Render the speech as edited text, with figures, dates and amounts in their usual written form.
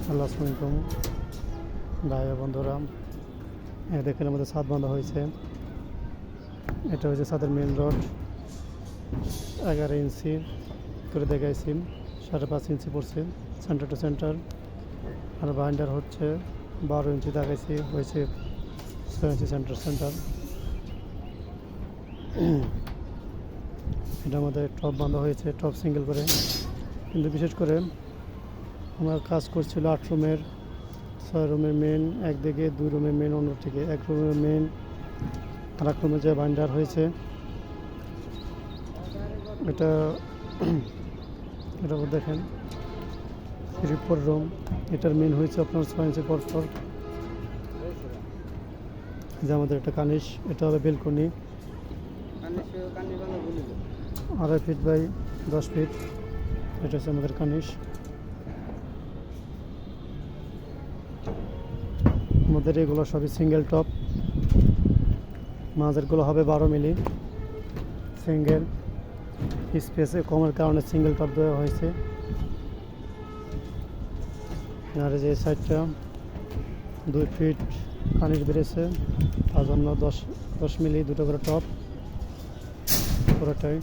আসসালামু আলাইকুম ভাই ও বন্ধুরা, দেখেন আমাদের ছাদ বাঁধা হয়েছে। এটা হচ্ছে ছাদের মেন রড, 11 ইঞ্চি করে দেখাইছি, 5.5 ইঞ্চি পড়ছে সেন্টার টু সেন্টার। আর বাইন্ডার হচ্ছে 12 ইঞ্চি দেখাইছি, হয়েছে 6 ইঞ্চি সেন্টার সেন্টার। এটা আমাদের টপ বাঁধা হয়েছে, টপ সিঙ্গেল করে। কিন্তু বিশেষ করে আমার কাজ করছিল 8 রুমের, 6 রুমের মেন একদিকে, 2 রুমের মেন অন্যদিকে, 1 রুমের মেন আর 1 রুমের যে বাইন্ডার হয়েছে এটা এটা দেখেন 3-4 রুম। এটার মেন হয়েছে আপনার 6 ইঞ্চি পর পর। যে আমাদের একটা কানিস, এটা হবে বেলকনি 2.5 ফিট বাই 10 ফিট। এটা হচ্ছে আমাদের কানিস। আমাদের এগুলো সবই সিঙ্গেল টপ, মাঝেরগুলো হবে 12 মিলি সিঙ্গেল। স্পেসে কমের কারণে সিঙ্গেল টপ দেওয়া হয়েছে। আর যে সাইডটা 2 ফিট কানিস বেড়েছে, তার জন্য 10 মিলি দুটো করে টপ পুরোটাই।